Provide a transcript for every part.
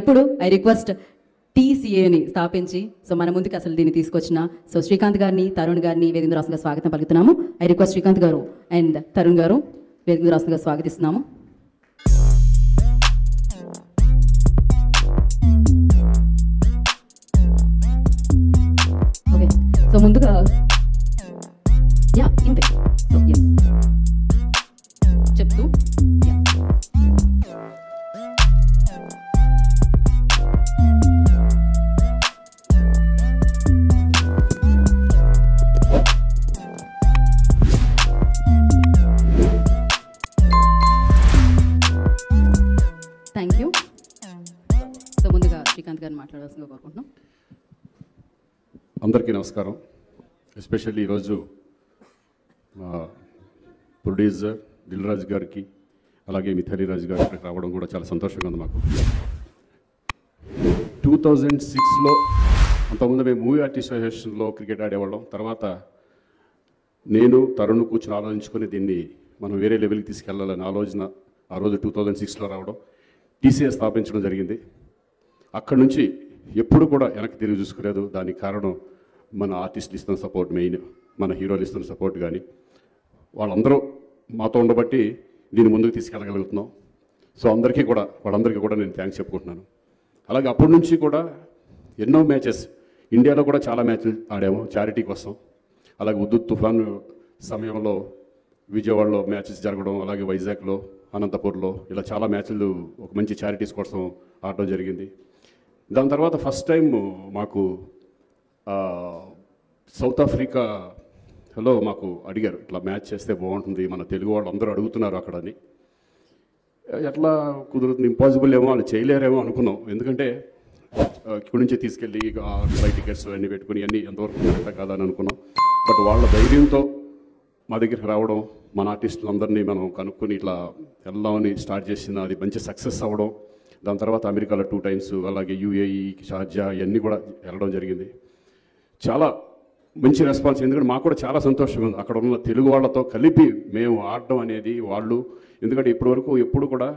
ఇప్పుడు I request టీసీఏని స్థాపించి so మన ముందుకు అసలు దీన్ని తీసుకొచ్చిన సో శ్రీకాంత్ గారిని తరుణ్ గారిని వేదిక రాష్ట్రంగా స్వాగతం పలుకుతున్నాము. ఐ రిక్వెస్ట్ శ్రీకాంత్ గారు అండ్ తరుణ్ గారు వేదిక రాష్ట్రంగా స్వాగతిస్తున్నాము. ఓకే, సో ముందుగా ఇంతే సో చెప్తూ థ్యాంక్ యూ. సో ముందుగా శ్రీకాంత్ గారిని మాట్లాడాల్సిందిగా కోరుకుంటున్నాం. అందరికీ నమస్కారం. ఎస్పెషల్లీ ఈరోజు మా ప్రొడ్యూసర్ దిల్ రాజు గారికి అలాగే మిథాలీ రాజు గారికి ఇక్కడికి రావడం కూడా చాలా సంతోషంగా ఉంది. మాకు 2006లో అంతకుముందు మేము మూవీ ఆర్టిస్ట్ అసోసియేషన్లో క్రికెట్ ఆడేవాళ్ళం. తర్వాత నేను తరుణ్ కూర్చొని ఆలోచించుకొని దీన్ని మనం వేరే లెవెల్కి తీసుకెళ్లాలని ఆలోచన ఆ రోజు 2006లో రావడం, టీసీఏ స్థాపించడం జరిగింది. అక్కడి నుంచి ఎప్పుడు కూడా వెనక్కి తిరిగి చూసుకోలేదు. దానికి కారణం మన ఆర్టిస్టులు ఇస్తున్న సపోర్ట్, మెయిన్ మన హీరోలు ఇస్తున్న సపోర్ట్ కానీ వాళ్ళందరూ మాతో ఉండబట్టి దీన్ని ముందుకు తీసుకెళ్ళగలుగుతున్నాం. సో వాళ్ళందరికీ కూడా నేను థ్యాంక్స్ చెప్పుకుంటున్నాను. అలాగే అప్పటి నుంచి కూడా ఎన్నో మ్యాచెస్ ఇండియాలో కూడా చాలా మ్యాచ్లు ఆడాము చారిటీ కోసం. అలాగే ఉద్దుత్ తుఫాన్ సమయంలో విజయవాడలో మ్యాచెస్ జరగడం, అలాగే వైజాగ్లో, అనంతపూర్లో ఇలా చాలా మ్యాచ్లు ఒక మంచి చారిటీస్ కోసం ఆడడం జరిగింది. దాని తర్వాత ఫస్ట్ టైం మాకు సౌత్ ఆఫ్రికాలో మాకు అడిగారు ఇట్లా మ్యాచ్ చేస్తే బాగుంటుంది, మన తెలుగు వాళ్ళు అందరూ అడుగుతున్నారు అక్కడని. ఎట్లా కుదురుతుంది, ఇంపాసిబుల్ ఏమో, వాళ్ళు చేయలేరేమో అనుకున్నాం. ఎందుకంటే ఇక్కడి నుంచే తీసుకెళ్ళి ఫ్లైట్ టికెట్స్ అన్నీ పెట్టుకుని అన్నీ ఎంతవరకు కరెక్టా కాదని అనుకున్నాం. బట్ వాళ్ళ ధైర్యంతో మా దగ్గరికి రావడం, మన ఆర్టిస్టులందరినీ మనం కనుక్కొని ఇట్లా వెళ్దామని స్టార్ట్ చేసిన అది మంచి సక్సెస్ అవ్వడం. దాని తర్వాత అమెరికాలో 2 times, అలాగే యూఏఈ, షార్జా ఇవన్నీ కూడా వెళ్ళడం జరిగింది. చాలా మంచి రెస్పాన్స్. ఎందుకంటే మాకు కూడా చాలా సంతోషంగా ఉంది అక్కడ ఉన్న తెలుగు వాళ్ళతో కలిపి మేము ఆడడం అనేది. వాళ్ళు ఎందుకంటే ఇప్పటివరకు ఎప్పుడు కూడా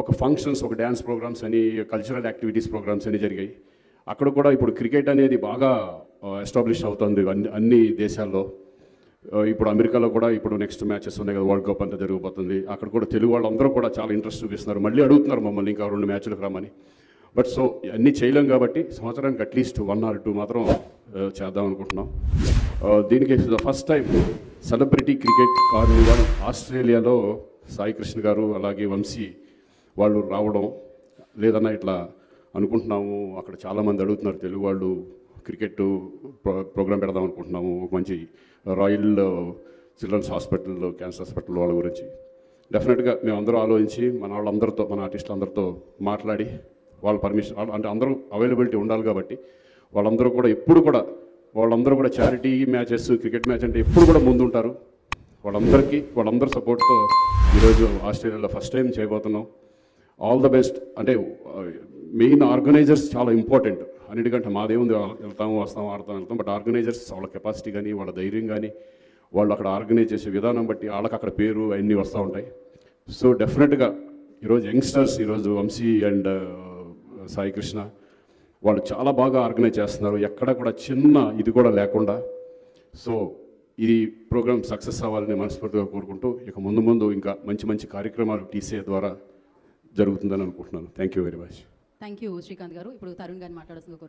ఒక ఫంక్షన్స్, ఒక డ్యాన్స్ ప్రోగ్రామ్స్ అని, కల్చరల్ యాక్టివిటీస్ ప్రోగ్రామ్స్ అని జరిగాయి. అక్కడ కూడా ఇప్పుడు క్రికెట్ అనేది బాగా ఎస్టాబ్లిష్ అవుతుంది అన్ని దేశాల్లో. ఇప్పుడు అమెరికాలో కూడా ఇప్పుడు నెక్స్ట్ మ్యాచెస్ ఉన్నాయి కదా, వరల్డ్ కప్ అంతా జరగబోతుంది. అక్కడ కూడా తెలుగు వాళ్ళందరూ కూడా చాలా ఇంట్రెస్ట్ చూపిస్తున్నారు. మళ్ళీ అడుగుతున్నారు మమ్మల్ని ఇంకా 2 మ్యాచ్లకు రమ్మని. బట్ సో అన్నీ చేయలేం కాబట్టి సంవత్సరానికి అట్లీస్ట్ 1 or 2 మాత్రం చేద్దాం అనుకుంటున్నాం. దీనికి first time celebrity cricket carnival ఆస్ట్రేలియాలో సాయి కృష్ణ గారు అలాగే వంశీ వాళ్ళు రావడం లేదన్నా ఇట్లా అనుకుంటున్నాము. అక్కడ చాలామంది అడుగుతున్నారు తెలుగు వాళ్ళు, క్రికెట్ ప్రోగ్రాం పెడదాం అనుకుంటున్నాము. ఒక మంచి royal children's hospital, cancer hospital వాళ్ళ గురించి. డెఫినెట్గా మేమందరూ ఆలోచించి మన వాళ్ళందరితో, మన ఆర్టిస్టులందరితో మాట్లాడి వాళ్ళ పర్మిషన్ అంటే అందరూ అవైలబిలిటీ ఉండాలి కాబట్టి వాళ్ళందరూ కూడా ఎప్పుడు కూడా చారిటీ మ్యాచెస్, క్రికెట్ మ్యాచ్ అంటే ఎప్పుడు కూడా ముందుంటారు. వాళ్ళందరి సపోర్ట్తో ఈరోజు ఆస్ట్రేలియాలో ఫస్ట్ టైం చేయబోతున్నాం. All the best. అంటే మెయిన్ ఆర్గనైజర్స్ చాలా ఇంపార్టెంట్. అన్నిటికంటే మాదేముంది, వెళ్తాము వస్తాము ఆడతాం వెళ్తాం. బట్ ఆర్గనైజర్స్ వాళ్ళ కెపాసిటీ కానీ, వాళ్ళ ధైర్యం కానీ, వాళ్ళు అక్కడ ఆర్గనైజ్ చేసే విధానం బట్టి వాళ్ళకి అక్కడ పేరు అన్నీ వస్తూ ఉంటాయి. సో డెఫినెట్గా ఈరోజు యంగ్స్టర్స్, ఈరోజు వంశీ అండ్ సాయి కృష్ణ వాళ్ళు చాలా బాగా ఆర్గనైజ్ చేస్తున్నారు, ఎక్కడ కూడా చిన్న ఇది కూడా లేకుండా. సో ఈ ప్రోగ్రామ్ సక్సెస్ అవ్వాలని మనస్ఫూర్తిగా కోరుకుంటూ ఇక ముందు ఇంకా మంచి కార్యక్రమాలు టీసీఏ ద్వారా జరుగుతుందని అనుకుంటున్నాను. Thank you very much. Thank you Srikanth గారు. ఇప్పుడు తరుణ్ గారిని మాట్లాడాల్సిందిగా